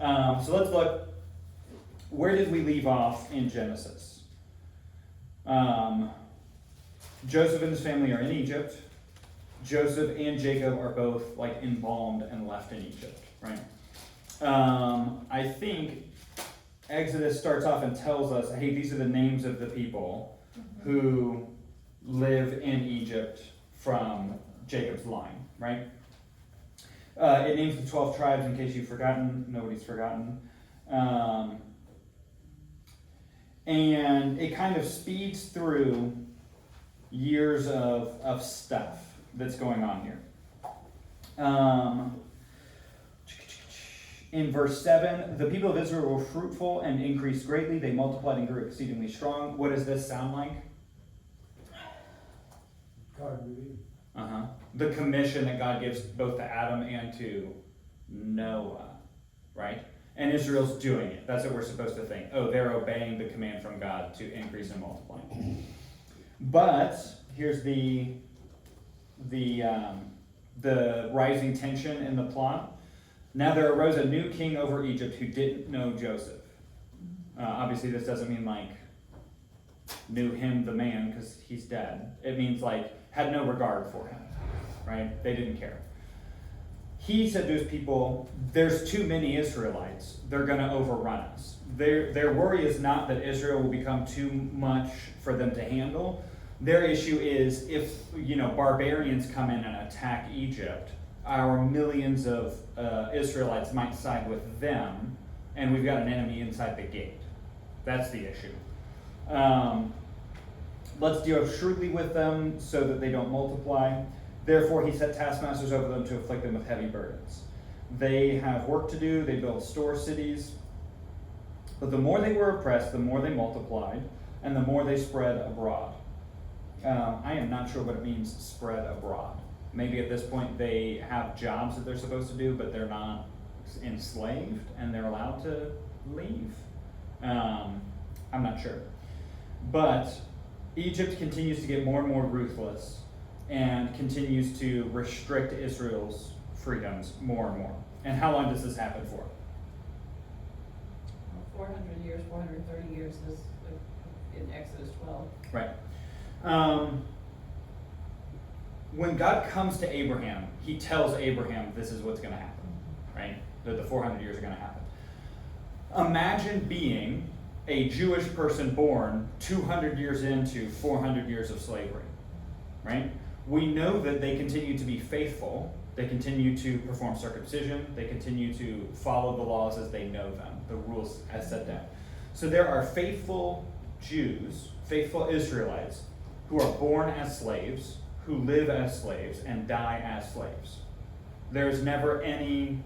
So let's look. Where did we leave off in Genesis? Joseph and his family are in Egypt. Joseph and Jacob are both like embalmed and left in Egypt, right? I think Exodus starts off and tells us, hey, these are the names of the people who live in Egypt from Jacob's line, right? It names the 12 tribes in case you've forgotten. Nobody's forgotten. And it kind of speeds through years of stuff that's going on here. In verse 7, the people of Israel were fruitful and increased greatly. They multiplied and grew exceedingly strong. What does this sound like? The commission that God gives both to Adam and to Noah, right? And Israel's doing it. That's what we're supposed to think. Oh, they're obeying the command from God to increase and multiply. But here's the rising tension in the plot. Now there arose a new king over Egypt who didn't know Joseph. Obviously, this doesn't mean like knew him, the man, because he's dead. It means like had no regard for him, right? They didn't care. He said to his people, there's too many Israelites. They're going to overrun us. Their worry is not that Israel will become too much for them to handle. Their issue is if, barbarians come in and attack Egypt, our millions of Israelites might side with them, and we've got an enemy inside the gate. That's the issue. Let's deal shrewdly with them so that they don't multiply. Therefore, he set taskmasters over them to afflict them with heavy burdens. They have work to do. They build store cities. But the more they were oppressed, the more they multiplied, and the more they spread abroad. I am not sure what it means, spread abroad. Maybe at this point they have jobs that they're supposed to do, but they're not enslaved, and they're allowed to leave. I'm not sure. But Egypt continues to get more and more ruthless and continues to restrict Israel's freedoms more and more. And how long does this happen for? 400 years, 430 years is in Exodus 12. Right. When God comes to Abraham, he tells Abraham this is what's going to happen, right? That the 400 years are going to happen. Imagine being a Jewish person born 200 years into 400 years of slavery, right? We know that they continue to be faithful. They continue to perform circumcision. They continue to follow the laws as they know them, the rules as set down. So there are faithful Jews, faithful Israelites, who are born as slaves, who live as slaves, and die as slaves. There's never any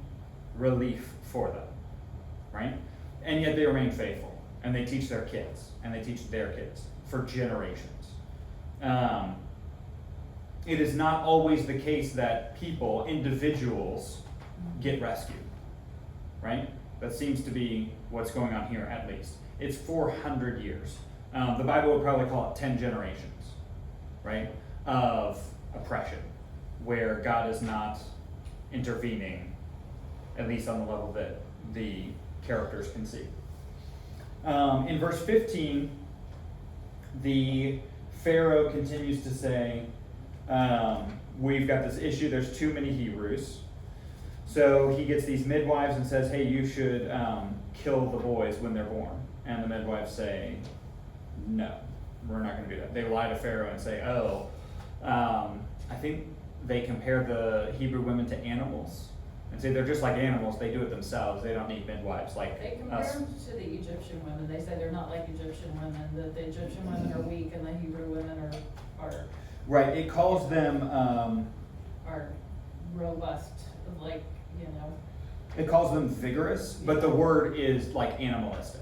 relief for them, right? And yet they remain faithful, and they teach their kids, and they teach their kids for generations. It is not always the case that people, individuals, get rescued, right? That seems to be what's going on here, at least. It's 400 years. The Bible would probably call it 10 generations, right, of oppression, where God is not intervening, at least on the level that the characters can see. In verse 15, the Pharaoh continues to say, we've got this issue, there's too many Hebrews. So he gets these midwives and says, hey, you should kill the boys when they're born. And the midwives say, no, we're not going to do that. They lie to Pharaoh and say, I think they compare the Hebrew women to animals and say they're just like animals. They do it themselves. They don't need midwives like They compare us. them to the Egyptian women. They say they're not like Egyptian women, that the Egyptian women are weak and the Hebrew women are Right. It calls them... are robust, like, It calls them vigorous, but the word is like animalistic.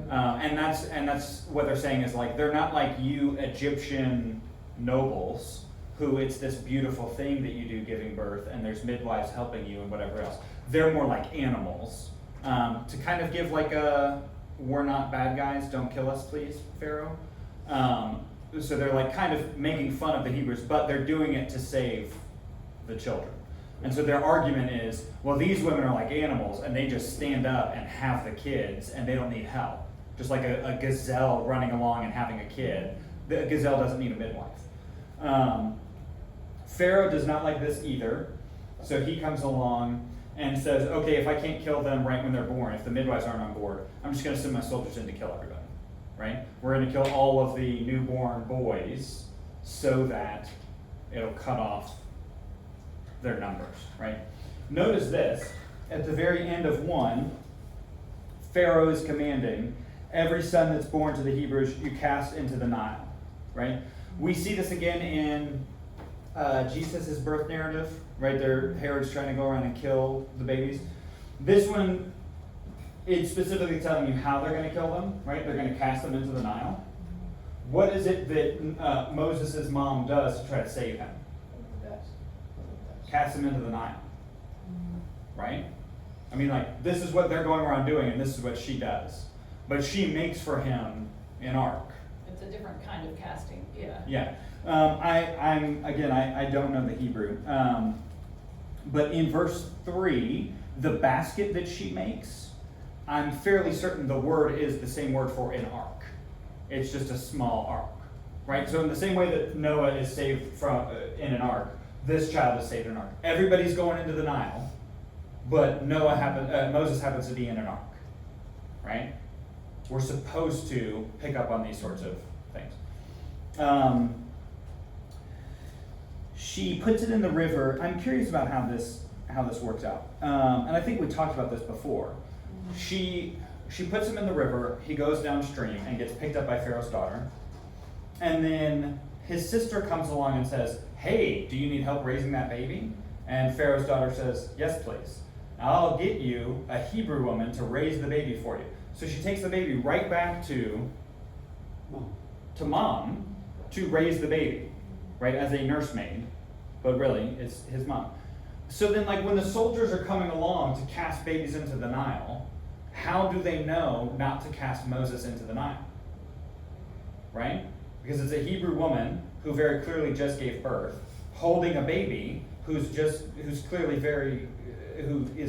And that's what they're saying is like, they're not like you Egyptian nobles who it's this beautiful thing that you do giving birth and there's midwives helping you and whatever else. They're more like animals to kind of give like a, we're not bad guys, don't kill us please, Pharaoh. So they're like kind of making fun of the Hebrews, but they're doing it to save the children. And so their argument is, well, these women are like animals and they just stand up and have the kids and they don't need help. Just like a gazelle running along and having a kid. The gazelle doesn't need a midwife. Pharaoh does not like this either. So he comes along and says, okay, if I can't kill them right when they're born, if the midwives aren't on board, I'm just going to send my soldiers in to kill everybody. Right? We're going to kill all of the newborn boys so that it'll cut off their numbers, right? Notice this, at the very end of 1, Pharaoh is commanding, every son that's born to the Hebrews you cast into the Nile, right? We see this again in Jesus' birth narrative, right? Herod's trying to go around and kill the babies. This one, it's specifically telling you how they're going to kill them, right? They're going to cast them into the Nile. What is it that Moses' mom does to try to save him? Cast him into the Nile, right? I mean, like, this is what they're going around doing, and this is what she does. But she makes for him an ark. It's a different kind of casting, yeah. Yeah. I don't know the Hebrew. But in verse 3, the basket that she makes, I'm fairly certain the word is the same word for an ark. It's just a small ark, right? So in the same way that Noah is saved from in an ark, this child is saved in an ark. Everybody's going into the Nile, but Moses happens to be in an ark, right? We're supposed to pick up on these sorts of things. She puts it in the river. I'm curious about how this works out, and I think we talked about this before. She puts him in the river. He goes downstream and gets picked up by Pharaoh's daughter, and then his sister comes along and says, hey, do you need help raising that baby? And Pharaoh's daughter says, yes, please. I'll get you a Hebrew woman to raise the baby for you. So she takes the baby right back to mom to raise the baby, right, as a nursemaid, but really it's his mom. So then, like, when the soldiers are coming along to cast babies into the Nile, how do they know not to cast Moses into the Nile? Right? Because it's a Hebrew woman who very clearly just gave birth, holding a baby who is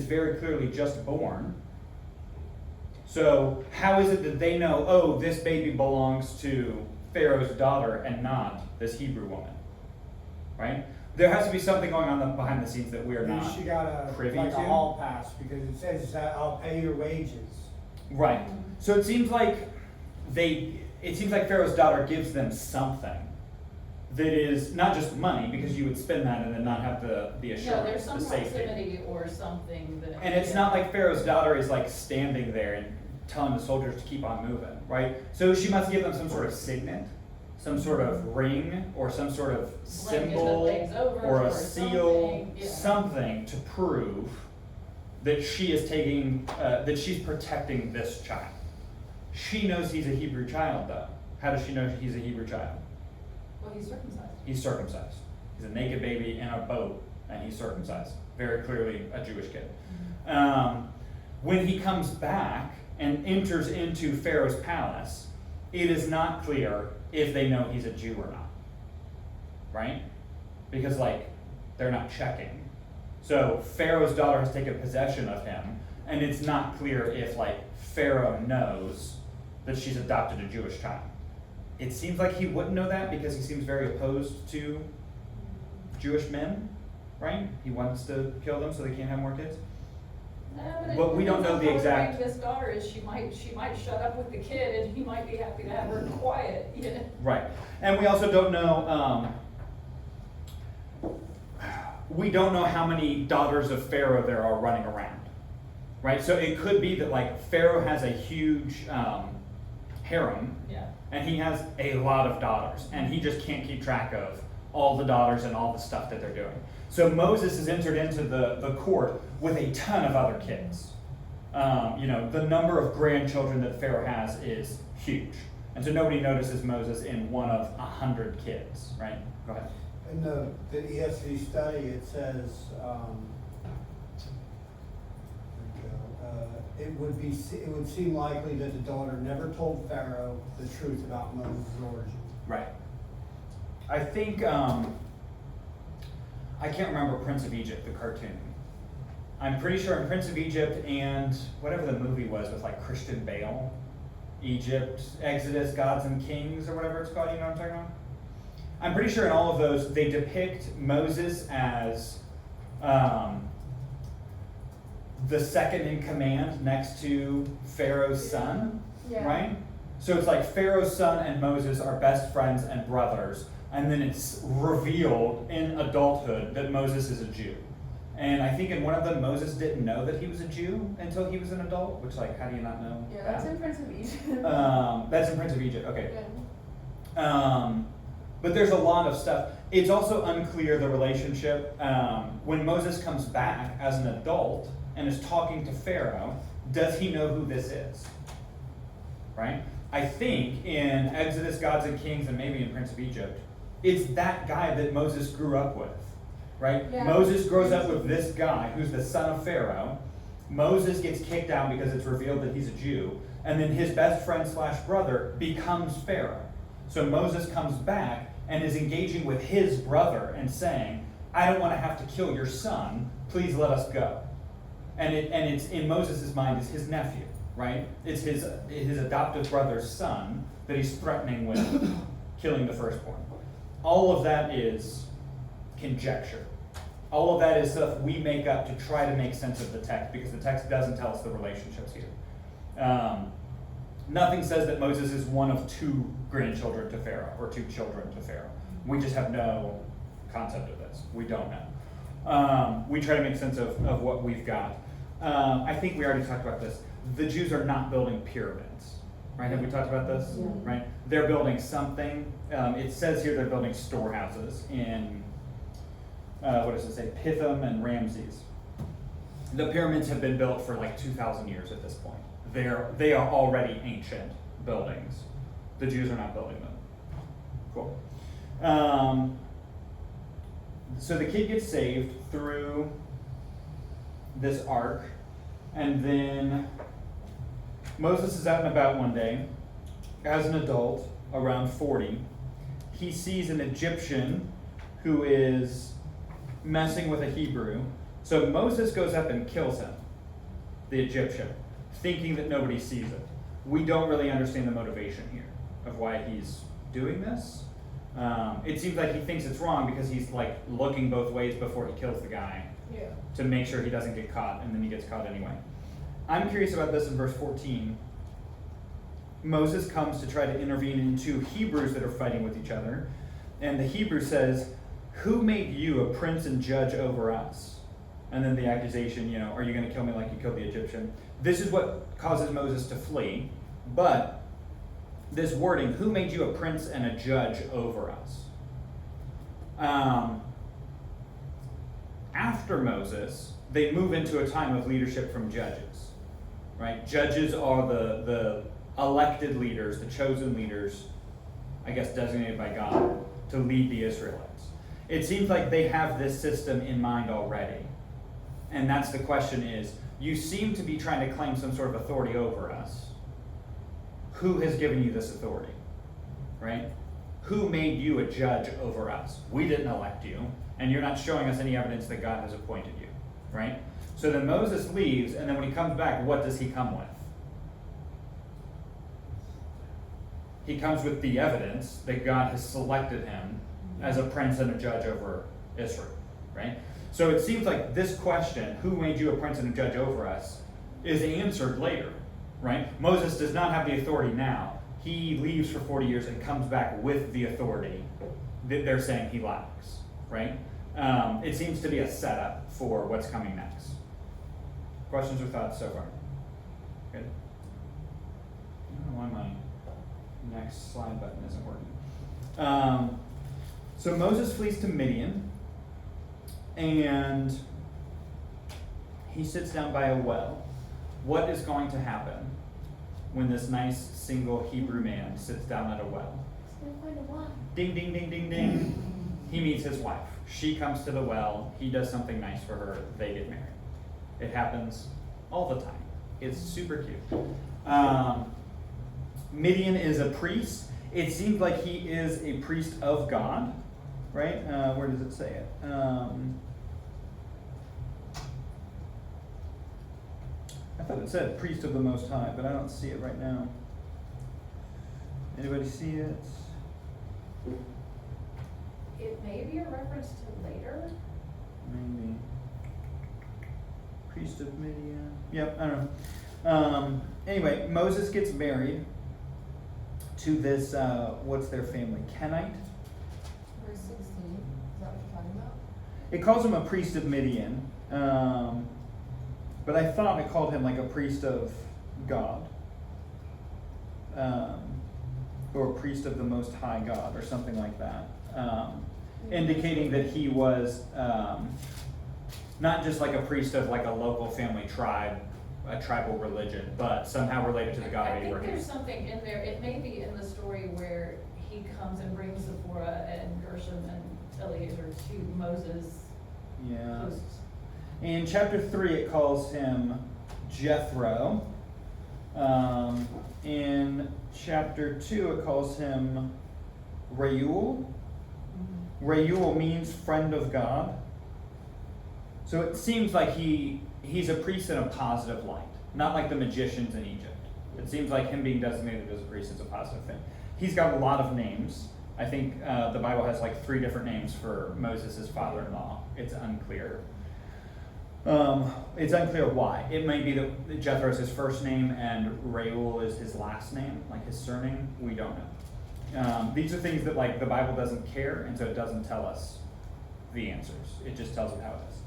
very clearly just born. So how is it that they know, oh, this baby belongs to Pharaoh's daughter and not this Hebrew woman? Right? There has to be something going on behind the scenes that we are not She got privy like to. a hall pass because it says that I'll pay your wages. Right. So it seems like Pharaoh's daughter gives them something that is not just money, because you would spend that and then not have the assurance, Yeah, there's some the safety. proximity or something that. And it's not like Pharaoh's daughter is like standing there and telling the soldiers to keep on moving, right? So she must give them some sort of signet, some sort of ring, or some sort of symbol, or a seal, something to prove that she is that she's protecting this child. She knows he's a Hebrew child, though. How does she know he's a Hebrew child? Well, he's circumcised. He's circumcised. He's a naked baby in a boat, and he's circumcised. Very clearly a Jewish kid. When he comes back and enters into Pharaoh's palace, it is not clear if they know he's a Jew or not. Right? Because, like, they're not checking. So Pharaoh's daughter has taken possession of him, and it's not clear if, like, Pharaoh knows that she's adopted a Jewish child. It seems like he wouldn't know that because he seems very opposed to Jewish men, right? He wants to kill them so they can't have more kids. But we don't know the exact. His daughter is she might shut up with the kid, and he might be happy to have her quiet. Yeah. Right, and we also don't know. We don't know how many daughters of Pharaoh there are running around, right? So it could be that, like, Pharaoh has a huge harem, Yeah. and he has a lot of daughters, and he just can't keep track of all the daughters and all the stuff that they're doing. So Moses has entered into the court with a ton of other kids. The number of grandchildren that Pharaoh has is huge, and so nobody notices Moses in one of 100 kids, right? Go ahead. In the ESV study, it says it would seem likely that the daughter never told Pharaoh the truth about Moses' origin. Right. I think I can't remember Prince of Egypt, the cartoon. I'm pretty sure in Prince of Egypt and whatever the movie was with like Christian Bale, Egypt, Exodus, Gods and Kings, or whatever it's called, you know what I'm talking about? I'm pretty sure in all of those, they depict Moses as the second in command next to Pharaoh's son, right? So it's like Pharaoh's son and Moses are best friends and brothers, and then it's revealed in adulthood that Moses is a Jew. And I think in one of them, Moses didn't know that he was a Jew until he was an adult, which, like, how do you not know? Yeah, that's in Prince of Egypt. That's in Prince of Egypt, okay. Yeah. But there's a lot of stuff. It's also unclear the relationship. When Moses comes back as an adult and is talking to Pharaoh, does he know who this is? Right? I think in Exodus, Gods and Kings, and maybe in Prince of Egypt, it's that guy that Moses grew up with. Right? Yeah. Moses grows up with this guy who's the son of Pharaoh. Moses gets kicked out because it's revealed that he's a Jew. And then his best friend / brother becomes Pharaoh. So Moses comes back and is engaging with his brother and saying, I don't want to have to kill your son. Please let us go. And it's in Moses' mind is his nephew, right? It's his adoptive brother's son that he's threatening with killing the firstborn. All of that is conjecture. All of that is stuff we make up to try to make sense of the text, because the text doesn't tell us the relationships here. Nothing says that Moses is one of 2 grandchildren to Pharaoh or 2 children to Pharaoh. We just have no concept of this. We don't know. We try to make sense of what we've got. I think we already talked about this. The Jews are not building pyramids, right? Have we talked about this? Yeah. Right? They're building something. It says here they're building storehouses in what does it say? Pithom and Ramses. The pyramids have been built for like 2,000 years at this point. They are already ancient buildings. The Jews are not building them. Cool. So the kid gets saved through this ark, and then Moses is out and about one day as an adult, around 40. He sees an Egyptian who is messing with a Hebrew. So Moses goes up and kills him, the Egyptian, thinking that nobody sees it. We don't really understand the motivation here of why he's doing this. It seems like he thinks it's wrong because he's like looking both ways before he kills the guy to make sure he doesn't get caught, and then he gets caught anyway. I'm curious about this in verse 14. Moses comes to try to intervene in 2 Hebrews that are fighting with each other, and the Hebrew says, who made you a prince and judge over us? And then the accusation, are you going to kill me like you killed the Egyptian? This is what causes Moses to flee. But this wording, who made you a prince and a judge over us? After Moses, they move into a time of leadership from judges. Right? Judges are the elected leaders, the chosen leaders, I guess designated by God to lead the Israelites. It seems like they have this system in mind already. And that's the question is, you seem to be trying to claim some sort of authority over us. Who has given you this authority? Right? Who made you a judge over us? We didn't elect you, and you're not showing us any evidence that God has appointed you. Right? So then Moses leaves, and then when he comes back, what does he come with? He comes with the evidence that God has selected him as a prince and a judge over Israel, right? So it seems like this question, who made you a prince and a judge over us, is answered later, right? Moses does not have the authority now. He leaves for 40 years and comes back with the authority that they're saying he lacks, right? It seems to be a setup for what's coming next. Questions or thoughts so far? Good? I don't know why my next slide button isn't working. So Moses flees to Midian, and he sits down by a well. What is going to happen when this nice single Hebrew man sits down at a well? He's gonna find a wife. Ding, ding, ding, ding, ding. He meets his wife. She comes to the well. He does something nice for her. They get married. It happens all the time. It's super cute. Midian is a priest. It seems like he is a priest of God. right? Where does it say it? I thought it said priest of the Most High, but I don't see it right now. Anybody see it? It may be a reference to later. Maybe. Priest of Midian. Yep, I don't know. Anyway, Moses gets married to this, what's their family? Kenite? Verse 16, is that what you're talking about? It calls him a priest of Midian. But I thought it called him like a priest of God. Or a priest of the Most High God, or something like that. Indicating that he was not just like a priest of like a local family tribe, a tribal religion, but somehow related to the God I of think Abraham. there's something in there, it may be in the story where he comes and brings Zipporah and Gershom and Eliezer to Moses' Yeah. hosts. In chapter 3, it calls him Jethro. In chapter 2, it calls him Reuel. Reuel means friend of God. So it seems like he's a priest in a positive light, not like the magicians in Egypt. It seems like him being designated as a priest is a positive thing. He's got a lot of names. I think the Bible has like 3 different names for Moses' father-in-law. It's unclear. It's unclear why. It might be that Jethro is his first name and Reuel is his last name, like his surname. We don't know. These are things that like the Bible doesn't care, and so it doesn't tell us the answers. It just tells us how it is.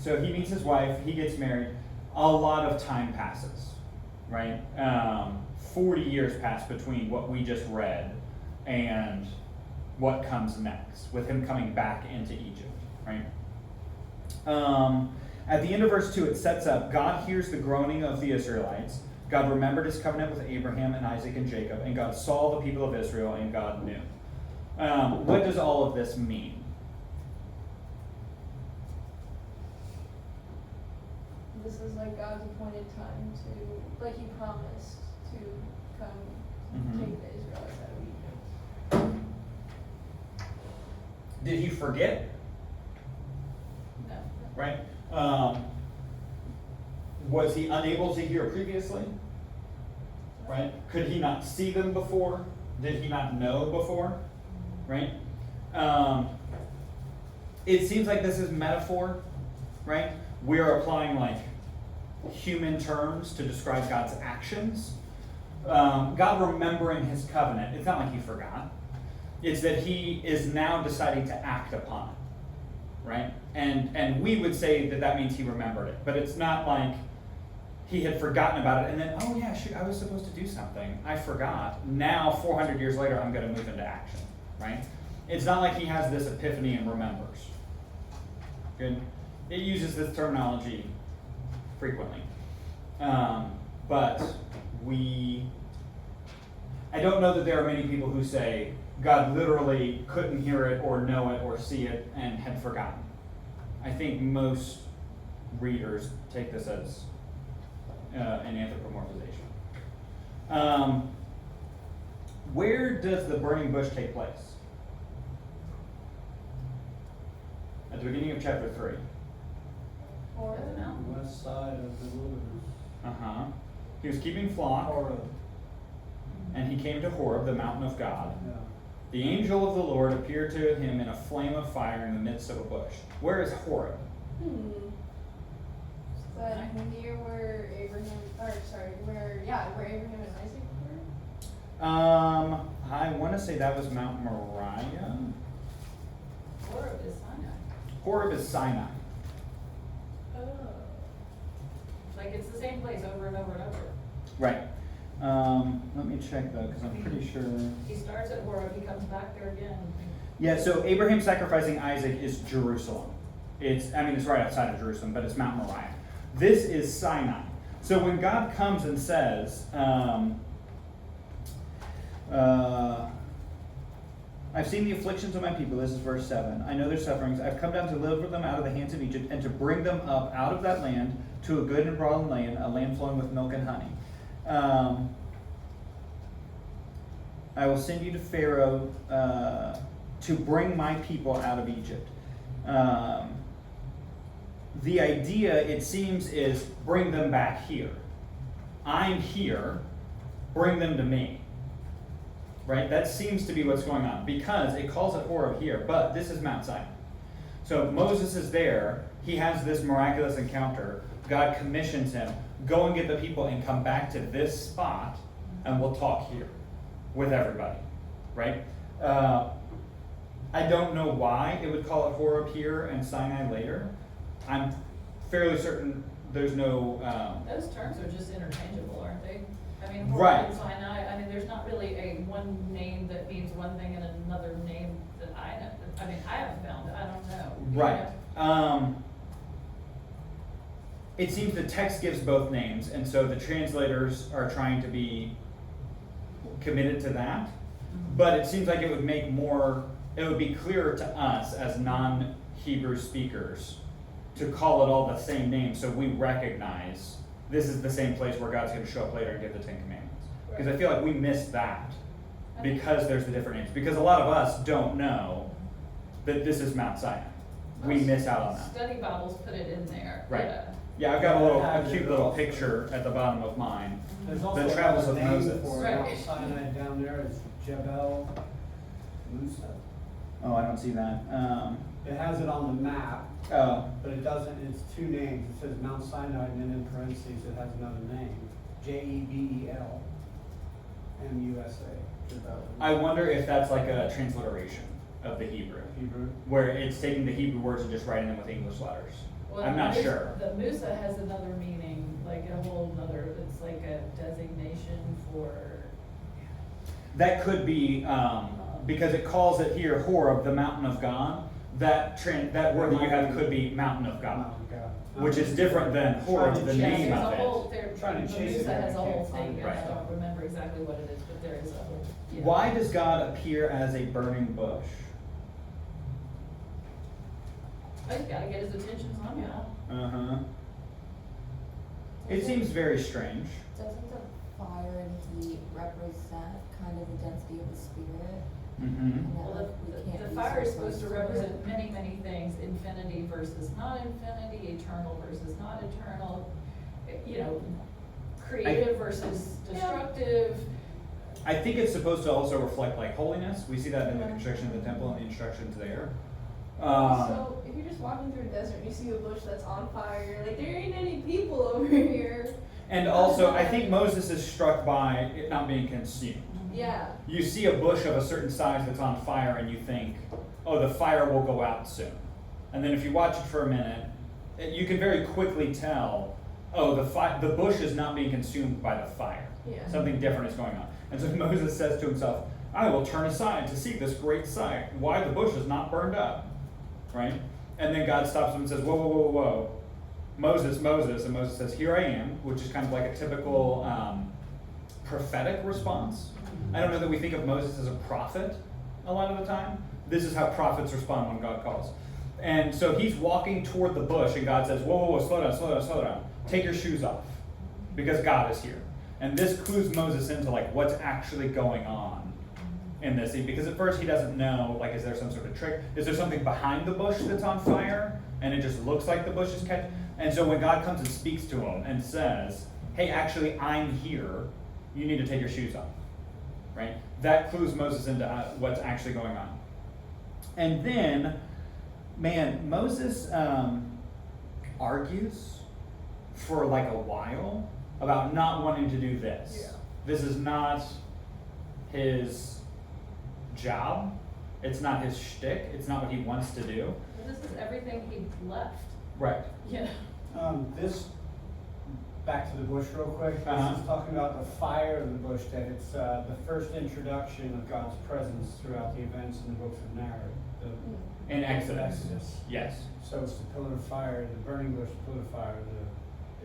So he meets his wife. He gets married. A lot of time passes, right? 40 years pass between what we just read and what comes next, with him coming back into Egypt. Right? At the end of verse 2, it sets up, God hears the groaning of the Israelites. God remembered his covenant with Abraham and Isaac and Jacob, and God saw the people of Israel, and God knew. What does all of this mean? This is like God's appointed time to, like he promised to come take the Israelites out of Egypt. Did he forget? No. Right? Was he unable to hear previously? Right? Could he not see them before? Did he not know before? Right? It seems like this is metaphor, right? We're applying like human terms to describe God's actions. God remembering his covenant, it's not like he forgot. It's that he is now deciding to act upon it, right? And we would say that means he remembered it, but it's not like he had forgotten about it and then, oh yeah, shoot, I was supposed to do something. I forgot. Now, 400 years later, I'm going to move into action, right? It's not like he has this epiphany and remembers. Good? It uses this terminology frequently. But I don't know that there are many people who say God literally couldn't hear it or know it or see it and had forgotten. I think most readers take this as an anthropomorphization. Where does the burning bush take place? At the beginning of chapter 3. Or Doesn't know. West side of the wilderness. Uh-huh. He was keeping flock, Torah. and he came to Horeb, the mountain of God. Yeah. The angel of the Lord appeared to him in a flame of fire in the midst of a bush. Where is Horeb? Is that near where where Abraham and Isaac were? I want to say that was Mount Moriah. Horeb is Sinai. Horeb is Sinai. Oh. Like it's the same place over and over and over. Right. Let me check though, because I'm pretty sure. He starts at Horeb, he comes back there again. Yeah, so Abraham sacrificing Isaac is Jerusalem. It's right outside of Jerusalem, but it's Mount Moriah. This is Sinai. So when God comes and says, I've seen the afflictions of my people, this is verse 7. I know their sufferings. I've come down to deliver them out of the hands of Egypt and to bring them up out of that land to a good and broad land, a land flowing with milk and honey. I will send you to Pharaoh to bring my people out of Egypt. The idea, it seems, is bring them back here. I'm here, bring them to me. Right? That seems to be what's going on, because it calls it Horeb here, but this is Mount Sinai. So Moses is there, he has this miraculous encounter, God commissions him, go and get the people and come back to this spot, and we'll talk here with everybody, right? I don't know why it would call it Horeb here and Sinai later. I'm fairly certain there's no... Those terms are just interchangeable, aren't they? I mean, Right. Horeb and Sinai, I mean, there's not really a one name that means one thing and another name that I know. I mean, I haven't found it, I don't know. You Right. know? It seems the text gives both names, and so the translators are trying to be committed to that. But it seems like it would be clearer to us as non-Hebrew speakers to call it all the same name, so we recognize this is the same place where God's going to show up later and give the Ten Commandments. Because I feel like we miss that because there's the different names. Because a lot of us don't know that this is Mount Sinai. We miss out on that. Study Bibles put it in there. Right. But, Yeah, I've got a cute little picture at the bottom of mine. There's also The travels of a name Moses. for Right. Mount Sinai down there, it's Jebel Musa. Oh, I don't see that. It has it on the map, Oh, but it doesn't, it's two names. It says Mount Sinai, and then in parentheses it has another name. Jebel Musa. Jebel. I wonder if that's like a transliteration of the Hebrew, Hebrew. where it's taking the Hebrew words and just writing them with English letters. well, I'm not sure. The Musa has another meaning, like a whole other, it's like a designation for, That could be, because it calls it here Horeb, the mountain of God. That word that you have could be mountain of God, Oh, God. which is different than Horeb, the Yeah, name there's a of whole, it. there, Trying to the chase it, Musa I has a whole can't find thing, it. and I Right. don't remember exactly what it is, but there is a whole. Yeah. Why does God appear as a burning bush? Oh, you gotta get his attention somehow. Uh-huh. It seems very strange. Doesn't the fire and heat represent kind of the density of the spirit? Mm-hmm. And that, Well, like, we can't the be fire is so supposed to close represent it. many, many things, infinity versus not infinity, eternal versus not eternal, you know, creative versus destructive. I think it's supposed to also reflect like holiness. We see that in the construction of the temple and the instructions there. So if you're just walking through a desert and you see a bush that's on fire, you're like, there ain't any people over here. And also, I think Moses is struck by it not being consumed. Yeah. You see a bush of a certain size that's on fire and you think, oh, the fire will go out soon. And then if you watch it for a minute, you can very quickly tell, oh, the bush is not being consumed by the fire. Yeah. Something different is going on. And so Moses says to himself, I will turn aside to see this great sight, why the bush is not burned up. Right? And then God stops him and says, whoa, whoa, whoa, whoa. Moses, Moses. And Moses says, here I am, which is kind of like a typical prophetic response. I don't know that we think of Moses as a prophet a lot of the time. This is how prophets respond when God calls. And so he's walking toward the bush, and God says, whoa, whoa, whoa, slow down, slow down, slow down. Take your shoes off, because God is here. And this clues Moses into like what's actually going on in this scene, because at first he doesn't know, like, is there some sort of trick? Is there something behind the bush that's on fire, and it just looks like the bush is catching? And so when God comes and speaks to him and says, hey, actually, I'm here, you need to take your shoes off, right? That clues Moses into what's actually going on. And then, man, Moses argues for like a while about not wanting to do this. Yeah. This is not his job. It's not his shtick. It's not what he wants to do. But this is everything he left, Right. you know. This, back to the bush real quick, Uh-huh. this is talking about the fire of the bush, that it's the first introduction of God's presence throughout the events in the books of narrative. In Exodus. Exodus. Yes. So it's the pillar of fire, the burning bush, the pillar of fire,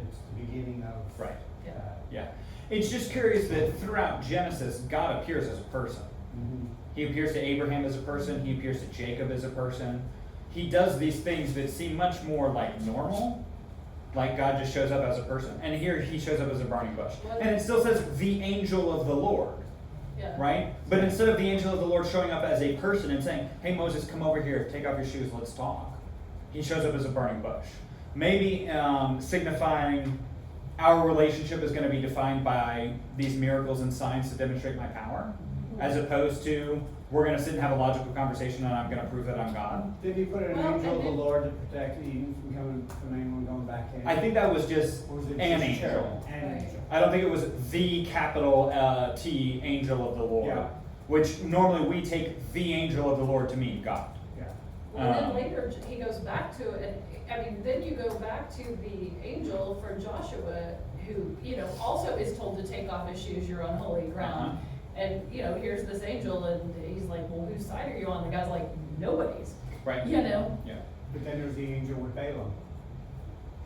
it's the beginning of Right. Yeah. that. Yeah. It's just curious that throughout Genesis, God appears as a person. Mhm. He appears to Abraham as a person. He appears to Jacob as a person. He does these things that seem much more like normal, like God just shows up as a person. And here he shows up as a burning bush. And it still says the angel of the Lord. Yeah. right? But instead of the angel of the Lord showing up as a person and saying, hey Moses, come over here, take off your shoes, let's talk. He shows up as a burning bush. Maybe signifying our relationship is going to be defined by these miracles and signs to demonstrate my power, as opposed to we're going to sit and have a logical conversation and I'm going to prove that I'm God. Did he put an Well, angel of the and- Lord to protect Eden from anyone going back in? I think that was just Or was it an just angel. Cheryl? An Right. angel. I don't think it was the capital T angel of the Lord, Yeah. which normally we take the angel of the Lord to mean God. Yeah. Well, then Um, later, he goes back to it, I mean, then you go back to the angel for Joshua, who, you know, also is told to take off his shoes, you're on holy ground. And, you know, here's this angel, and he's like, well, whose side are you on? The guy's like, nobody's, Right. you know? Yeah. But then there's the angel with Balaam.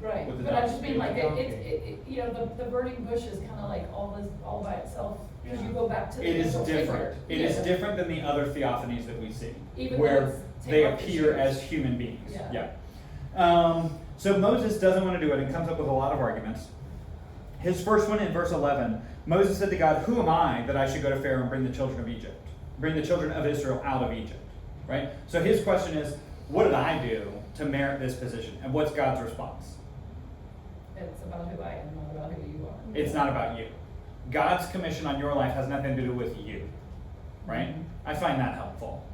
Right, With the but I donkey. just mean like, With the you know, the burning bush is kind of like all by itself, because you Yeah. go back to the It is initial figure. different. It is Yeah. different than the other theophanies that we see, Even though where it's take they off your appear shoes. as human beings. Yeah. So Moses doesn't want to do it and comes up with a lot of arguments. His first one in verse 11, Moses said to God, who am I that I should go to Pharaoh and bring the children of Egypt, bring the children of Israel out of Egypt, right? So his question is, what did I do to merit this position? And what's God's response? It's about who I am, not about who you are. It's not about you. God's commission on your life has nothing to do with you, right? I find that helpful.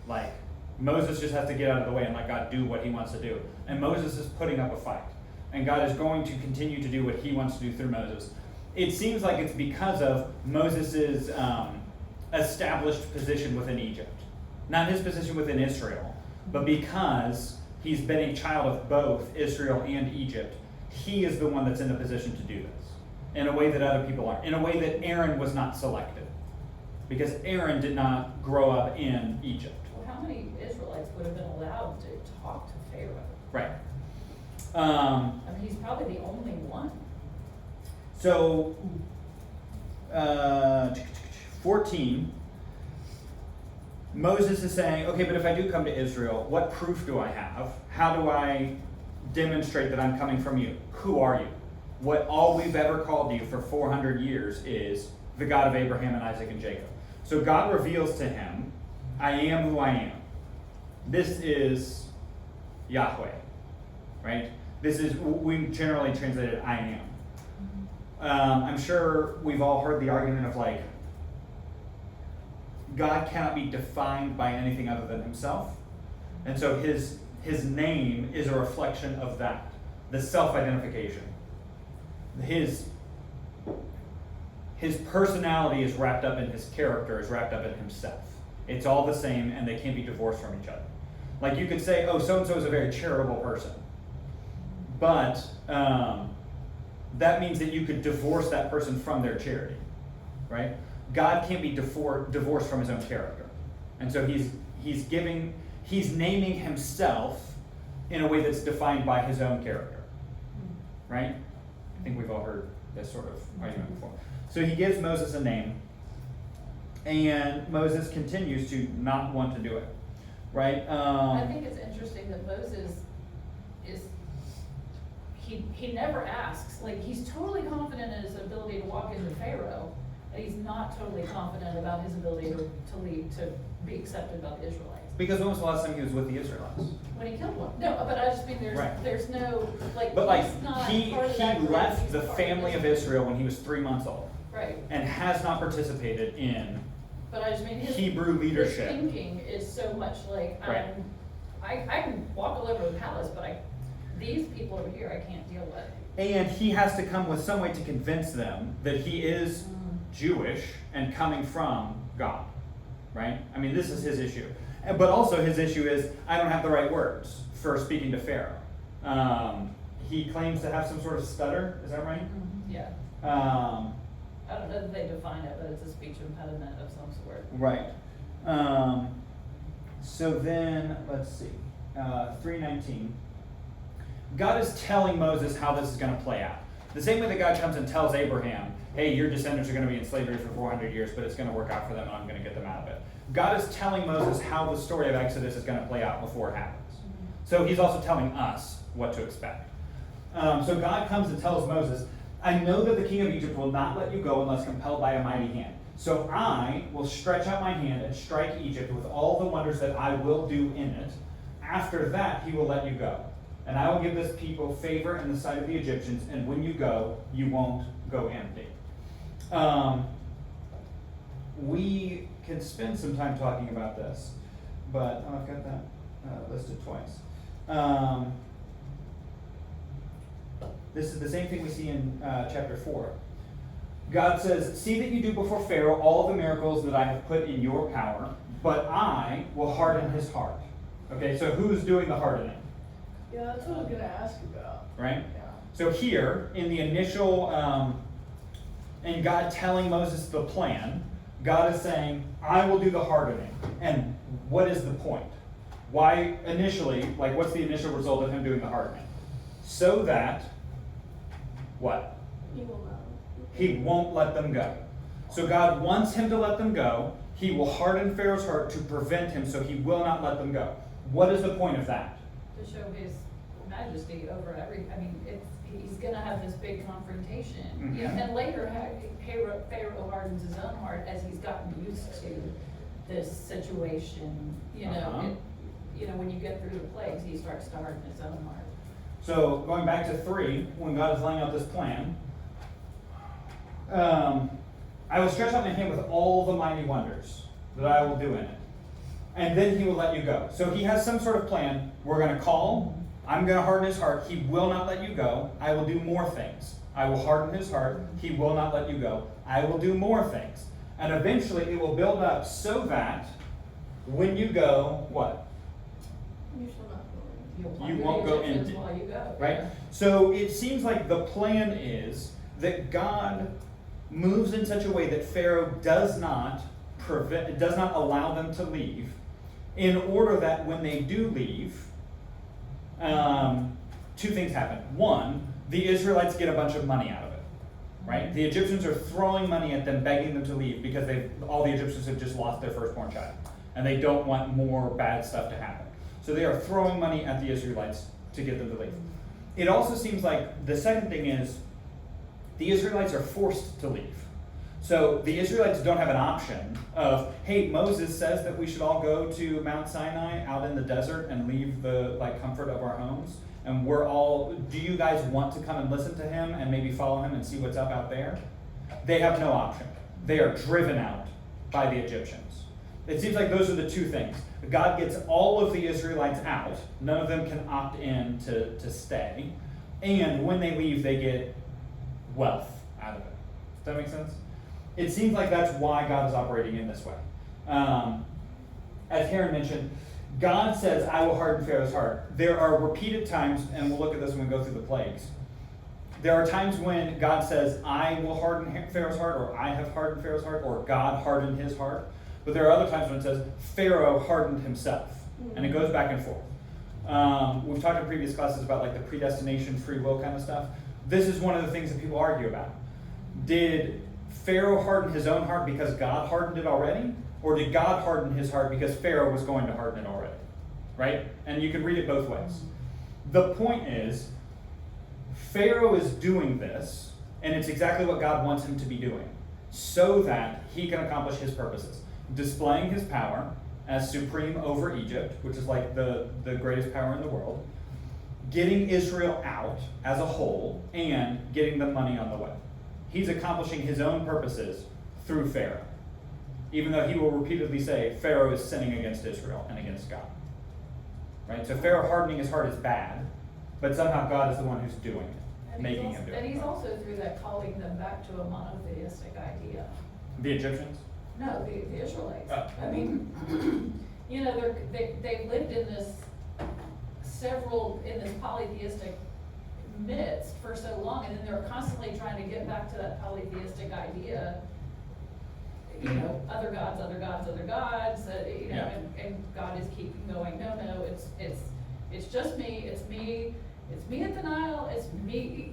Like, Moses just has to get out of the way and let God do what he wants to do. And Moses is putting up a fight. And God is going to continue to do what he wants to do through Moses. It seems like it's because of Moses' established position within Egypt. Not his position within Israel, but because he's been a child of both Israel and Egypt, he is the one that's in the position to do this in a way that other people aren't, in a way that Aaron was not selected. Because Aaron did not grow up in Egypt. Well, how many Israelites would have been allowed to talk to Pharaoh? Right. I mean, he's probably the only one. So, 14, Moses is saying, okay, but if I do come to Israel, what proof do I have? How do I demonstrate that I'm coming from you? Who are you? What all we've ever called you for 400 years is the God of Abraham and Isaac and Jacob. So God reveals to him, I am who I am. This is Yahweh, right? This is, we generally translate it, I am. I'm sure we've all heard the argument of like, God cannot be defined by anything other than himself. And so his name is a reflection of that, the self-identification. His personality is wrapped up in his character, is wrapped up in himself. It's all the same and they can't be divorced from each other. Like you could say, oh, so-and-so is a very charitable person. But that means that you could divorce that person from their charity, right? God can't be divorced from his own character. And so he's naming himself in a way that's defined by his own character, right? I think we've all heard this sort of argument before. So he gives Moses a name, and Moses continues to not want to do it, right? I think it's interesting that Moses is, he never asks, like, he's totally confident in his ability to walk into Pharaoh, and he's not totally confident about his ability to lead, to be accepted by the Israelites. Because when was the last time he was with the Israelites? When he killed one. No, but I just mean Right. there's no, like, But like he's not he part of that group, left he's the part family of Israel when he was 3 months old Right, and has not participated in but I just mean his. Hebrew His leadership. thinking is so much like, Right. I can walk all over the palace, but these people over here I can't deal with. And he has to come with some way to convince them that he is Jewish and coming from God, right? I mean, this is his issue. But also his issue is, I don't have the right words for speaking to Pharaoh. He claims to have some sort of stutter, is that right? Yeah, I don't know that they define it, but it's a speech impediment of some sort. Right. So then, let's see, 3:19. God is telling Moses how this is going to play out. The same way that God comes and tells Abraham, hey, your descendants are going to be in slavery for 400 years, but it's going to work out for them and I'm going to get them out of it. God is telling Moses how the story of Exodus is going to play out before it happens. So he's also telling us what to expect. So God comes and tells Moses, I know that the king of Egypt will not let you go unless compelled by a mighty hand. So I will stretch out my hand and strike Egypt with all the wonders that I will do in it. After that, he will let you go. And I will give this people favor in the sight of the Egyptians, and when you go, you won't go empty. We can spend some time talking about this, but I've got that listed twice. This is the same thing we see in chapter 4. God says, "See that you do before Pharaoh all the miracles that I have put in your power, but I will harden his heart." Okay, so who's doing the hardening? Yeah, that's what I was gonna ask about. Right? Yeah. So here, in the initial, and God telling Moses the plan, God is saying, I will do the hardening. And what is the point? Why initially, like what's the initial result of him doing the hardening? So that, what? He will not. He won't let them go. So God wants him to let them go. He will harden Pharaoh's heart to prevent him, so he will not let them go. What is the point of that? To show his majesty over he's gonna have this big confrontation, you know, Mhm. and later Pharaoh hardens his own heart as he's gotten used to this situation, you know, Uh-huh. when you get through the plagues, he starts to harden his own heart. So going back to 3, when God is laying out this plan, I will stretch out my hand with all the mighty wonders that I will do in it. And then he will let you go. So he has some sort of plan. We're going to call. I'm going to harden his heart. He will not let you go. I will do more things. I will harden his heart. He will not let you go. I will do more things. And eventually it will build up so that when you go, what? You shall not go in. You'll You plunder won't the go Egyptians empty. while you go. Right? So it seems like the plan is that God moves in such a way that Pharaoh does not allow them to leave, in order that when they do leave, 2 things happen. 1, the Israelites get a bunch of money out of it. Right? The Egyptians are throwing money at them, begging them to leave because all the Egyptians have just lost their firstborn child, and they don't want more bad stuff to happen. So they are throwing money at the Israelites to get them to leave. It also seems like the second thing is the Israelites are forced to leave. So the Israelites don't have an option of, hey, Moses says that we should all go to Mount Sinai out in the desert and leave the comfort of our homes. And do you guys want to come and listen to him and maybe follow him and see what's up out there? They have no option. They are driven out by the Egyptians. It seems like those are the 2 things. God gets all of the Israelites out. None of them can opt in to stay. And when they leave, they get wealth out of it. Does that make sense? It seems like that's why God is operating in this way. As Karen mentioned, God says, I will harden Pharaoh's heart. There are repeated times, and we'll look at this when we go through the plagues. There are times when God says, I will harden Pharaoh's heart, or I have hardened Pharaoh's heart, or God hardened his heart. But there are other times when it says, Pharaoh hardened himself. And it goes back and forth. We've talked in previous classes about the predestination, free will kind of stuff. This is one of the things that people argue about. Did Pharaoh harden his own heart because God hardened it already? Or did God harden his heart because Pharaoh was going to harden it already? Right? And you can read it both ways. The point is, Pharaoh is doing this, and it's exactly what God wants him to be doing, so that he can accomplish his purposes. Displaying his power as supreme over Egypt, which is the greatest power in the world, getting Israel out as a whole, and getting the money on the way. He's accomplishing his own purposes through Pharaoh, even though he will repeatedly say Pharaoh is sinning against Israel and against God. Right? So Pharaoh hardening his heart is bad, but somehow God is the one who's doing it, making him do it. And he's also through that calling them back to a monotheistic idea. The Egyptians? No, the Israelites. Oh. I mean, they've lived in this polytheistic midst for so long, and then they're constantly trying to get back to that polytheistic idea. Other gods, and God is keeping going. No, it's just me. It's me at the Nile. It's me.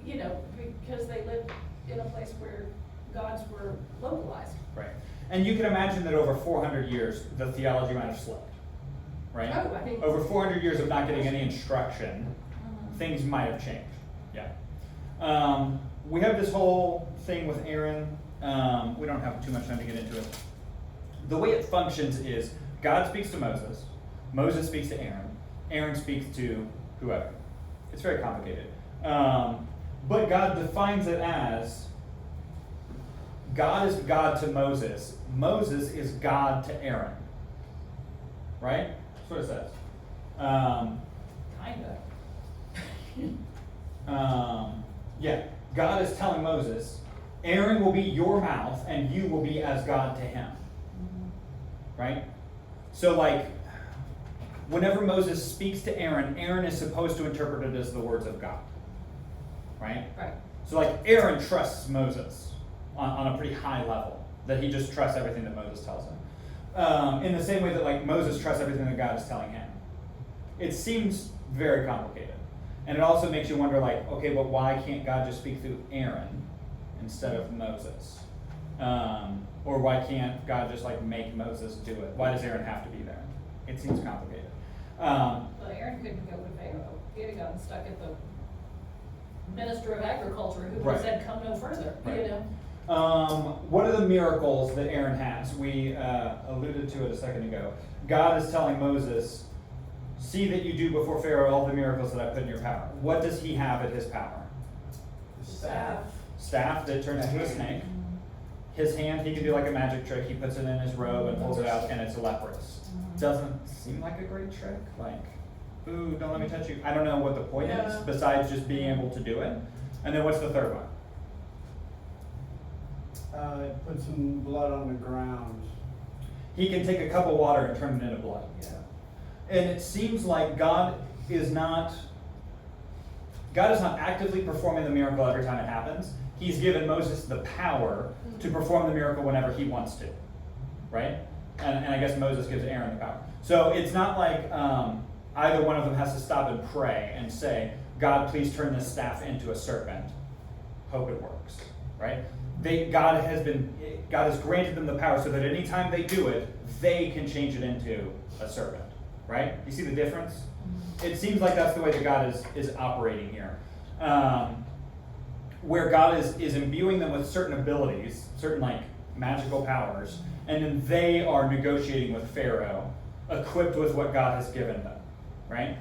Because they lived in a place where gods were localized. Right. And you can imagine that over 400 years, the theology might have slipped. Right? Oh, I think over 400 years of not getting any instruction, things might have changed. Yeah. We have this whole thing with Aaron We don't have too much time to get into it. The way it functions is God speaks to Moses, Moses speaks to Aaron, Aaron speaks to whoever. It's very complicated. But God defines it as God is God to Moses, Moses is God to Aaron. Right? That's what it says. Kinda. Yeah, God is telling Moses, Aaron will be your mouth and you will be as God to him. Right? So like, whenever Moses speaks to Aaron, Aaron is supposed to interpret it as the words of God. Right? Right. So like, Aaron trusts Moses on a pretty high level, that he just trusts everything that Moses tells him. In the same way that like Moses trusts everything that God is telling him. It seems very complicated. And it also makes you wonder like, okay, but why can't God just speak through Aaron instead of Moses? Or why can't God just like make Moses do it? Why does Aaron have to be there? It seems complicated. Well, Aaron couldn't go with Pharaoh. He'd have gotten stuck at the minister of agriculture who would have Right. said, come no further, Right. you know? What are the miracles that Aaron has? We alluded to it a second ago. God is telling Moses, see that you do before Pharaoh all the miracles that I put in your power. What does he have at his power? Staff. Staff that turns into a snake. His hand, he can do like a magic trick. He puts it in his robe and pulls it out and it's leprous. Doesn't seem like a great trick. Like, ooh, don't let me touch you. I don't know what the point is Yeah. besides just being able to do it. And then what's the third one? Put some blood on the ground. He can take a cup of water and turn it into blood. Yeah. And it seems like God is not actively performing the miracle every time it happens. He's given Moses the power to perform the miracle whenever he wants to, right? And I guess Moses gives Aaron the power. So it's not like either one of them has to stop and pray and say, God, please turn this staff into a serpent. Hope it works, right? God has granted them the power so that anytime they do it, they can change it into a serpent, right? You see the difference? It seems like that's the way that God is operating here. Where God is imbuing them with certain abilities, certain like magical powers, and then they are negotiating with Pharaoh, equipped with what God has given them, right?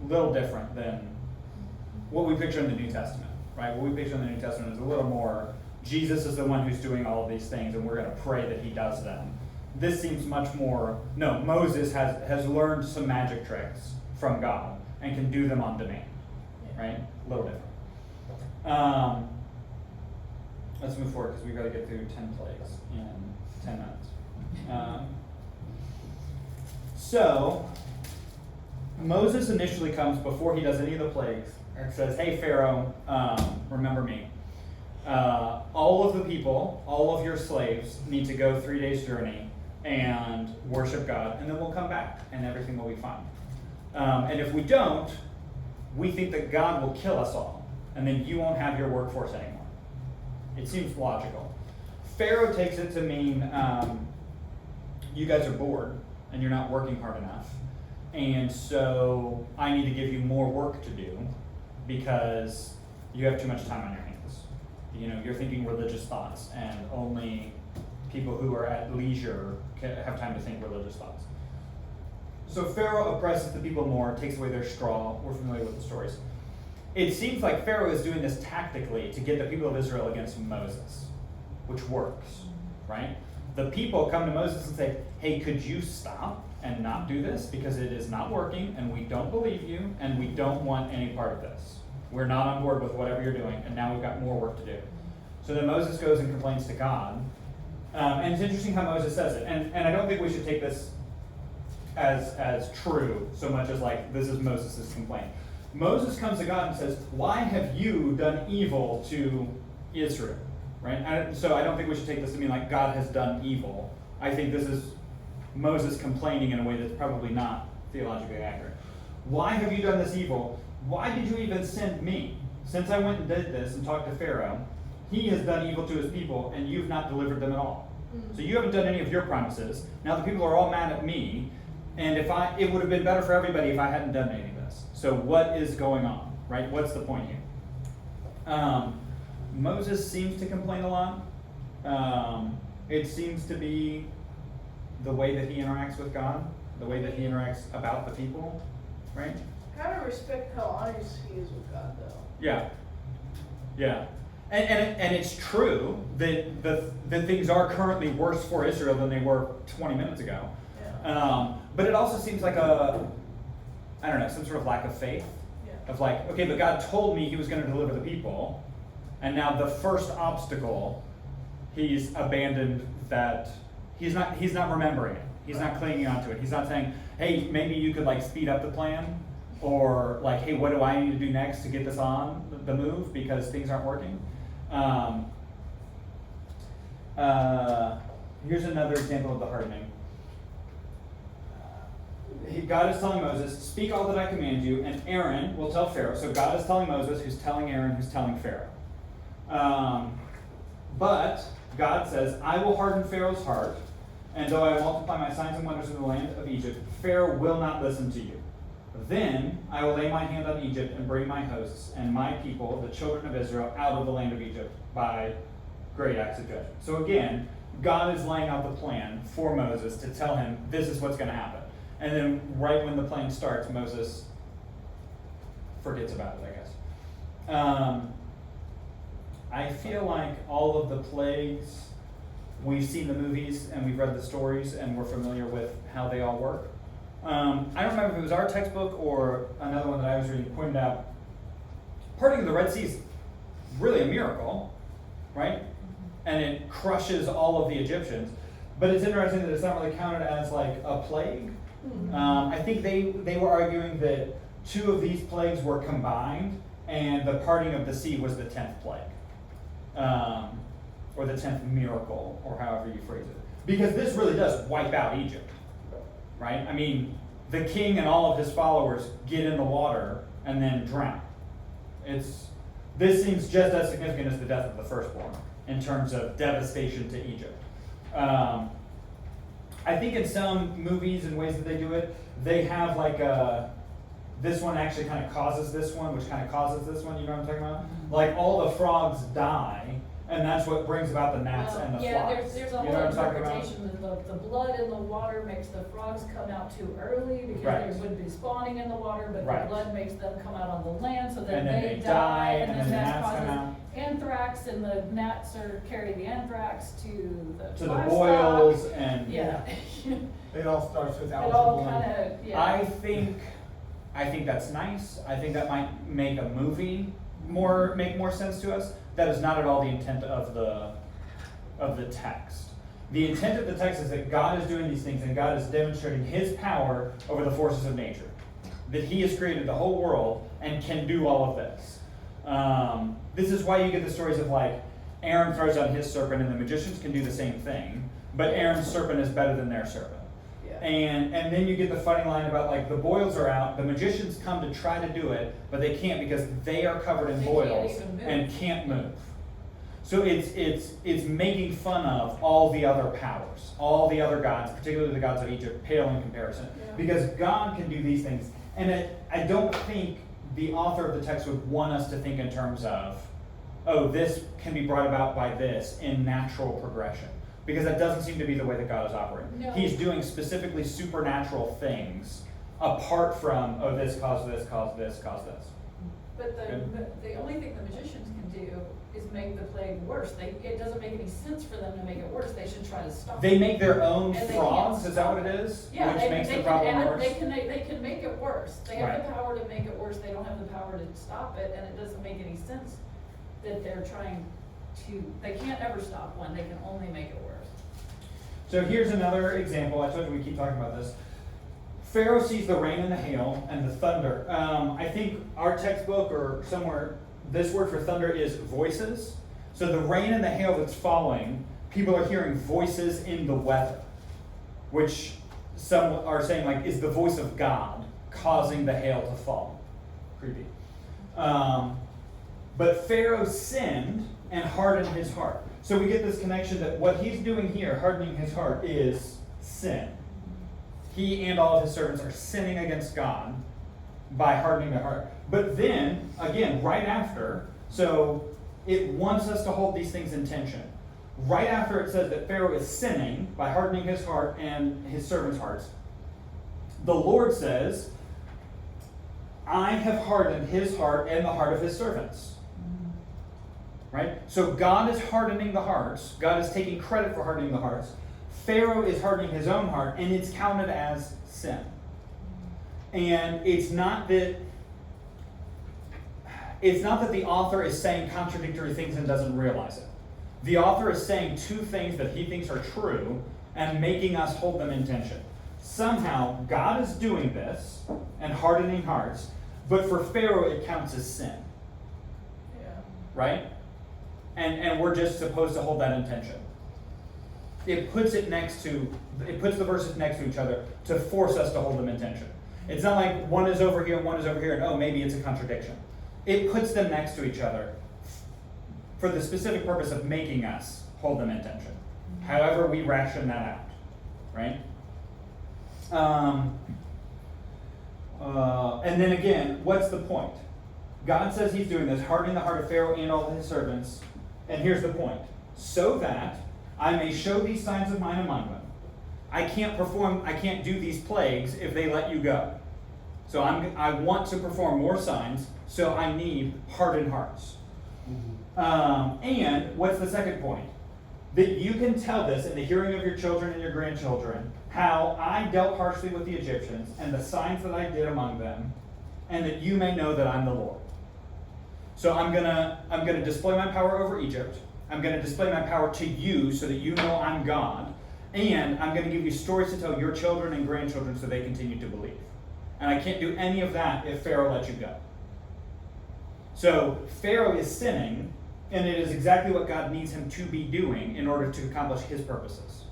A little different than what we picture in the New Testament, right? What we picture in the New Testament is a little more, Jesus is the one who's doing all of these things, and we're going to pray that he does them. This seems much more, no, Moses has learned some magic tricks from God and can do them on demand, right? A little different. Let's move forward because we've got to get through 10 plagues in 10 minutes. So, Moses initially comes before he does any of the plagues and says, hey Pharaoh, remember me. All of the people, all of your slaves need to go 3 days journey and worship God, and then we'll come back and everything will be fine. And if we don't, we think that God will kill us all, and then you won't have your workforce anymore. It seems logical. Pharaoh takes it to mean you guys are bored and you're not working hard enough, and so I need to give you more work to do because you have too much time on your hands. You know, you're thinking religious thoughts, and only people who are at leisure have time to think religious thoughts. So Pharaoh oppresses the people more, takes away their straw. We're familiar with the stories. It seems like Pharaoh is doing this tactically to get the people of Israel against Moses, which works, right? The people come to Moses and say, hey, could you stop and not do this? Because it is not working, and we don't believe you, and we don't want any part of this. We're not on board with whatever you're doing, and now we've got more work to do. So then Moses goes and complains to God. And it's interesting how Moses says it. And I don't think we should take this as true so much as like this is Moses' complaint. Moses comes to God and says, why have you done evil to Israel? Right? So I don't think we should take this to mean like God has done evil. I think this is Moses complaining in a way that's probably not theologically accurate. Why have you done this evil? Why did you even send me? Since I went and did this and talked to Pharaoh, he has done evil to his people, and you've not delivered them at all. So you haven't done any of your promises. Now the people are all mad at me, and it would have been better for everybody if I hadn't done any of this. So what is going on, right? What's the point here? Moses seems to complain a lot. It seems to be the way that he interacts with God, the way that he interacts about the people, right? Gotta respect how honest he is with God, though. Yeah. Yeah. And it's true that that things are currently worse for Israel than they were 20 minutes ago. Yeah. But it also seems like I don't know, some sort of lack of faith. Yeah. Of like, okay, but God told me he was going to deliver the people, and now the first obstacle, he's abandoned that. He's not remembering it. He's not clinging onto it. He's not saying, hey, maybe you could like speed up the plan, or like, hey, what do I need to do next to get this on the move because things aren't working. Here's another example of the hardening. God is telling Moses, speak all that I command you, and Aaron will tell Pharaoh. So God is telling Moses, who's telling Aaron, who's telling Pharaoh. But God says, I will harden Pharaoh's heart, and though I multiply my signs and wonders in the land of Egypt, Pharaoh will not listen to you. Then I will lay my hand on Egypt and bring my hosts and my people, the children of Israel, out of the land of Egypt by great acts of judgment. So again, God is laying out the plan for Moses to tell him this is what's going to happen. And then right when the plan starts, Moses forgets about it, I guess. I feel like all of the plagues, we've seen the movies and we've read the stories and we're familiar with how they all work. I don't remember if it was our textbook or another one that I was reading pointed out, parting of the Red Sea is really a miracle, right? And it crushes all of the Egyptians. But it's interesting that it's not really counted as like a plague. I think they were arguing that 2 of these plagues were combined, and the parting of the sea was the 10th plague, or the 10th miracle, or however you phrase it. Because this really does wipe out Egypt, right? I mean, the king and all of his followers get in the water and then drown. This seems just as significant as the death of the firstborn in terms of devastation to Egypt. I think in some movies and ways that they do it, they have like this one actually kind of causes this one, which kind of causes this one, you know what I'm talking about? Like all the frogs die, and that's what brings about the gnats and the yeah, flies. there's a You know whole what I'm talking about? interpretation that the blood in the water makes the frogs come out too early because Right. they would be spawning in the water, but Right. the blood makes them come out on the land, so then And then they they die, and then the that gnats come causes out. anthrax, and the gnats carry the anthrax to the To the livestock. boils and Yeah. It all starts with It alpha all blood. kind of, yeah. I think that's nice. I think that might make a movie make more sense to us. That is not at all the intent of the text. The intent of the text is that God is doing these things and God is demonstrating his power over the forces of nature. That he has created the whole world and can do all of this. This is why you get the stories of like Aaron throws out his serpent and the magicians can do the same thing, but Aaron's serpent is better than their serpent. Yeah. And then you get the funny line about like the boils are out, the magicians come to try to do it, but they can't because they are covered in They can't boils even move. and can't move. So it's making fun of all the other powers, all the other gods, particularly the gods of Egypt, pale in comparison. Yeah. Because God can do these things. And I don't think the author of the text would want us to think in terms of, oh, this can be brought about by this in natural progression. Because that doesn't seem to be the way that God is operating. No. He's doing specifically supernatural things apart from, oh, this caused this, caused this, caused this. But the only thing the magicians can do is make the plague worse. It doesn't make any sense for them to make it worse. They should try to stop They it. make their own And they frogs, can't is that what stop it is? Yeah, Which makes the can- problem and worse? They can make it worse. They have Right. the power to make it worse. They don't have the power to stop it, and it doesn't make any sense that they're trying to. They can't ever stop one. They can only make it worse. So here's another example. I told you we keep talking about this. Pharaoh sees the rain and the hail and the thunder. I think our textbook or somewhere, this word for thunder is voices. So the rain and the hail that's falling, people are hearing voices in the weather, which some are saying like is the voice of God causing the hail to fall. Creepy. But Pharaoh sinned and hardened his heart. So we get this connection that what he's doing here, hardening his heart, is sin. He and all of his servants are sinning against God by hardening their heart. But then, again, right after, so it wants us to hold these things in tension. Right after it says that Pharaoh is sinning by hardening his heart and his servants' hearts, the Lord says, I have hardened his heart and the heart of his servants. Right? So God is hardening the hearts. God is taking credit for hardening the hearts. Pharaoh is hardening his own heart, and it's counted as sin. And it's not that the author is saying contradictory things and doesn't realize it. The author is saying two things that he thinks are true and making us hold them in tension. Somehow, God is doing this and hardening hearts, but for Pharaoh it counts as sin. Yeah. Right? And we're just supposed to hold that in tension. It puts the verses next to each other to force us to hold them in tension. It's not like one is over here and one is over here and oh, maybe it's a contradiction. It puts them next to each other for the specific purpose of making us hold them in tension. However we ration that out, right? And then again, what's the point? God says he's doing this, hardening the heart of Pharaoh and all of his servants. And here's the point. So that I may show these signs of mine among them. I can't do these plagues if they let you go. So I want to perform more signs, so I need hardened hearts. And what's the second point? That you can tell this in the hearing of your children and your grandchildren, how I dealt harshly with the Egyptians and the signs that I did among them, and that you may know that I'm the Lord. So I'm gonna display my power over Egypt. I'm gonna display my power to you so that you know I'm God. And I'm gonna give you stories to tell your children and grandchildren so they continue to believe. And I can't do any of that if Pharaoh lets you go. So Pharaoh is sinning, and it is exactly what God needs him to be doing in order to accomplish his purposes.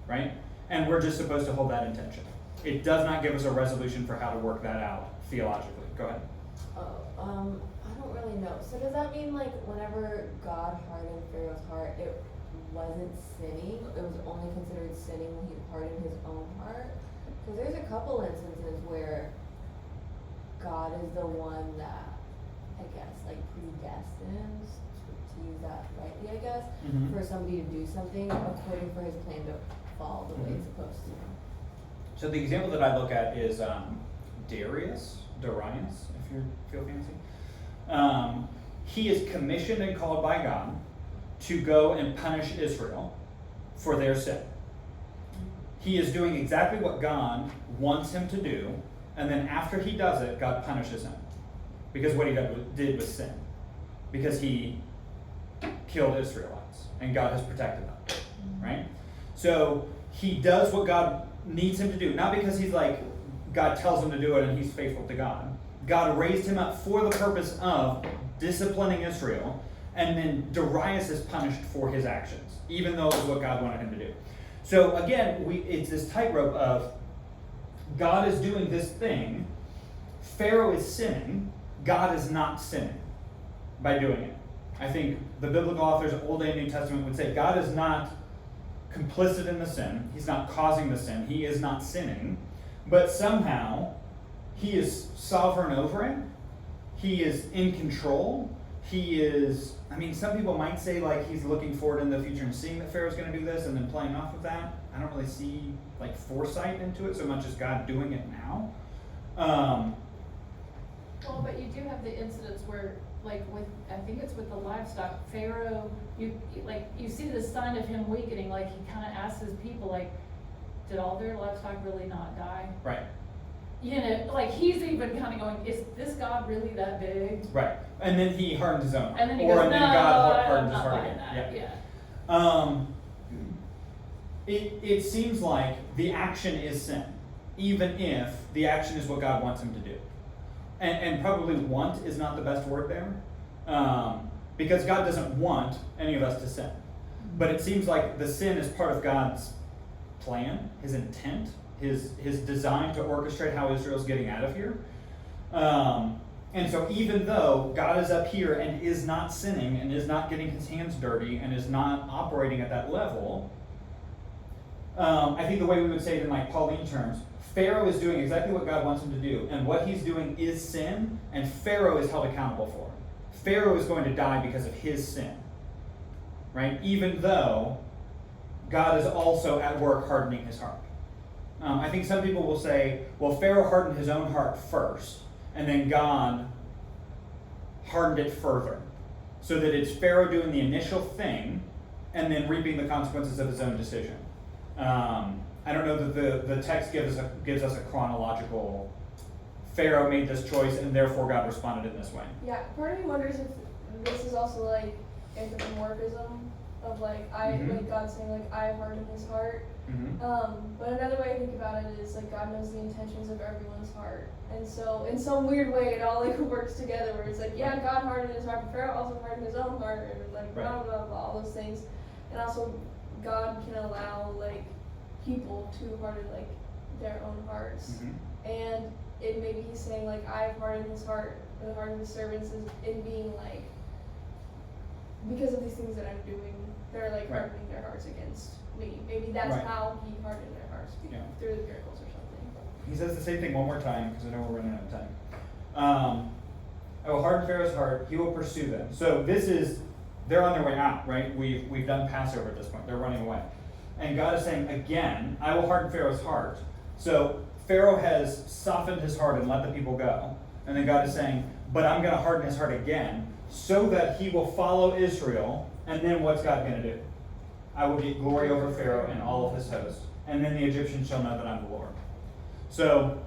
Right? And we're just supposed to hold that in tension. It does not give us a resolution for how to work that out theologically. Go ahead. I don't really know. So does that mean like whenever God hardened Pharaoh's heart, it wasn't sinning? It was only considered sinning when he hardened his own heart? Because there's a couple instances where God is the one that, I guess, like predestines, to use that rightly, I guess, for somebody to do something according for his plan to fall the way it's supposed to. So the example that I look at is Darius, if you feel fancy. He is commissioned and called by God to go and punish Israel for their sin. He is doing exactly what God wants him to do, and then after he does it, God punishes him. Because what he did was sin. Because he killed Israelites, and God has protected them. Right? So he does what God needs him to do, not because he's like, God tells him to do it and he's faithful to God. God raised him up for the purpose of disciplining Israel, and then Darius is punished for his actions, even though it was what God wanted him to do. So again, it's this tightrope of God is doing this thing, Pharaoh is sinning, God is not sinning by doing it. I think the biblical authors of Old and New Testament would say God is not complicit in the sin, he's not causing the sin, he is not sinning, but somehow he is sovereign over it, he is in control, he is, some people might say like he's looking forward in the future and seeing that Pharaoh's going to do this and then playing off of that. I don't really see like foresight into it so much as God doing it now. Well, but you do have the incidents where, like I think it's with the livestock, Pharaoh, you see the sign of him weakening, like he kind of asks his people, like, did all their livestock really not die? Right. Like he's even kind of going, is this God really that big? Right. And then he hardened his own. And then he goes, then no, God I'm hardened his not heart buying again. that. Yeah. It seems like the action is sin, even if the action is what God wants him to do. And probably want is not the best word there, because God doesn't want any of us to sin. But it seems like the sin is part of God's plan, his intent, his design to orchestrate how Israel's getting out of here. And so even though God is up here and is not sinning and is not getting his hands dirty and is not operating at that level, I think the way we would say it in like Pauline terms, Pharaoh is doing exactly what God wants him to do, and what he's doing is sin, and Pharaoh is held accountable for it. Pharaoh is going to die because of his sin, right? Even though God is also at work hardening his heart. I think some people will say, well, Pharaoh hardened his own heart first, and then God hardened it further. So that it's Pharaoh doing the initial thing, and then reaping the consequences of his own decision. I don't know that the text gives us a chronological, Pharaoh made this choice, and therefore God responded in this way. Yeah, part of me wonders if this is also like anthropomorphism of like like God saying like I have hardened his heart. But another way to think about it is like God knows the intentions of everyone's heart, and so in some weird way it all like works together where it's like yeah, God hardened his heart, but Pharaoh also hardened his own heart, and like blah blah blah, all those things, and also God can allow like people to harden like their own hearts, and it maybe he's saying like I have hardened his heart, or the heart of his servants is in being like because of these things that I'm doing, they're like hardening their hearts against me. Maybe that's how he hardened their hearts through the miracles or something. He says the same thing one more time because I know we're running out of time. I will harden Pharaoh's heart; he will pursue them. So they're on their way out, right? We've done Passover at this point. They're running away, and God is saying again, I will harden Pharaoh's heart. So Pharaoh has softened his heart and let the people go, and then God is saying, but I'm going to harden his heart again, so that he will follow Israel. And then what's God going to do? I will get glory over Pharaoh and all of his hosts, and then the Egyptians shall know that I'm the Lord. So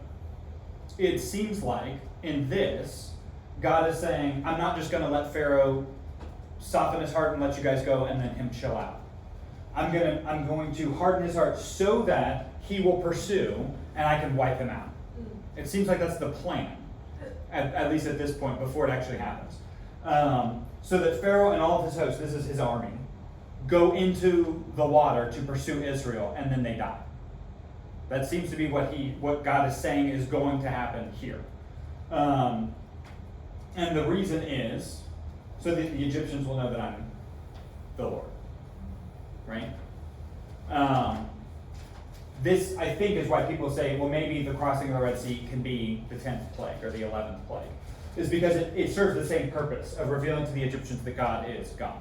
it seems like in this, God is saying, I'm not just going to let Pharaoh soften his heart and let you guys go and then him chill out. I'm going to harden his heart so that he will pursue and I can wipe him out. It seems like that's the plan, at least at this point, before it actually happens. So that Pharaoh and all of his hosts, this is his army, go into the water to pursue Israel, and then they die. That seems to be what God is saying is going to happen here. And the reason is so that the Egyptians will know that I'm the Lord. Right? This, I think, is why people say, well, maybe the crossing of the Red Sea can be the 10th plague or the 11th plague. Is because it serves the same purpose of revealing to the Egyptians that God is God.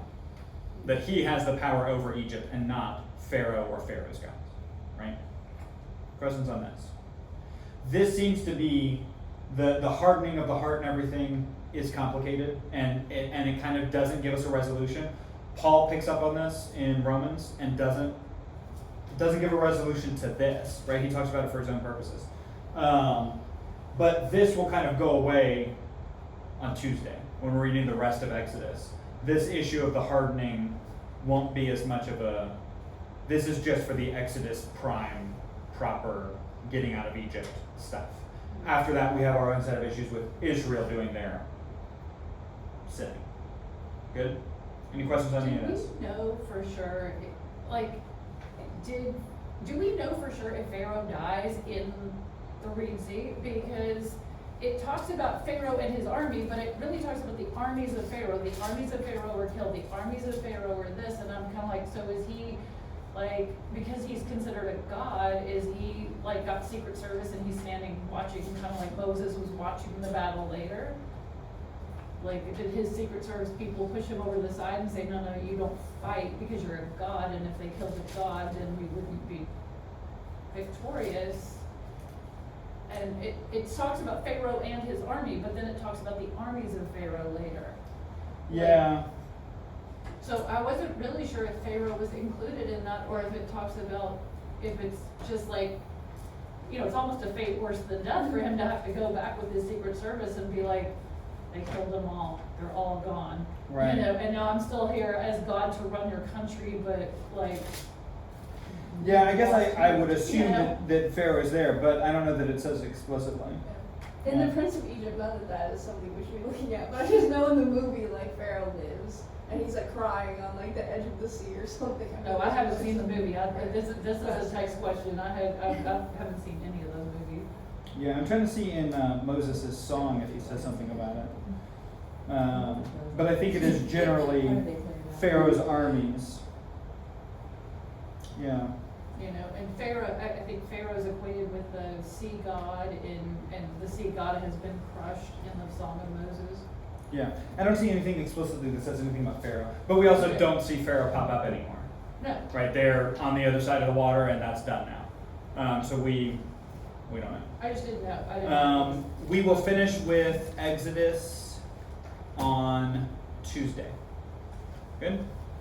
That he has the power over Egypt and not Pharaoh or Pharaoh's gods. Right? Questions on this? This seems to be the hardening of the heart and everything is complicated, and it kind of doesn't give us a resolution. Paul picks up on this in Romans and doesn't give a resolution to this, right? He talks about it for his own purposes. But this will kind of go away on Tuesday when we're reading the rest of Exodus. This issue of the hardening won't be as much of a, this is just for the Exodus proper getting out of Egypt stuff. After that, we have our own set of issues with Israel doing their sinning. Good? Any questions on any of this? Do we know for sure, do we know for sure if Pharaoh dies in the Red Sea? Because it talks about Pharaoh and his army, but it really talks about the armies of Pharaoh. The armies of Pharaoh were killed. The armies of Pharaoh were this, and I'm kind of like, so is he, because he's considered a god, is he, got Secret Service and he's standing watching, kind of like Moses was watching the battle later? Did his Secret Service people push him over the side and say, no, you don't fight because you're a god, and if they killed a god, then we wouldn't be victorious? And it talks about Pharaoh and his army, but then it talks about the armies of Pharaoh later. Yeah. So I wasn't really sure if Pharaoh was included in that, or if it talks about, if it's just it's almost a fate worse than death for him to have to go back with his Secret Service and be like, they killed them all, they're all gone. Right. And now I'm still here as God to run your country, but Yeah, I guess I would assume Yeah. that Pharaoh is there, but I don't know that it says explicitly. In Yeah. the Prince of Egypt, not that is something we should be looking at, but I just know in the movie, Pharaoh lives, and he's crying on the edge of the sea or something. no, I haven't seen the movie. This is a text question. I haven't seen any of those movies. Yeah, I'm trying to see in Moses' song if he says something about it. But I think it is generally Pharaoh's armies. Yeah. And Pharaoh, I think Pharaoh is equated with the sea god, and the sea god has been crushed in the Song of Moses. Yeah, I don't see anything explicitly that says anything about Pharaoh, but we also Okay. don't see Pharaoh pop up anymore. No. Right, they're on the other side of the water, and that's done now. So we don't know. I just didn't know. I didn't know. We will finish with Exodus on Tuesday. Good?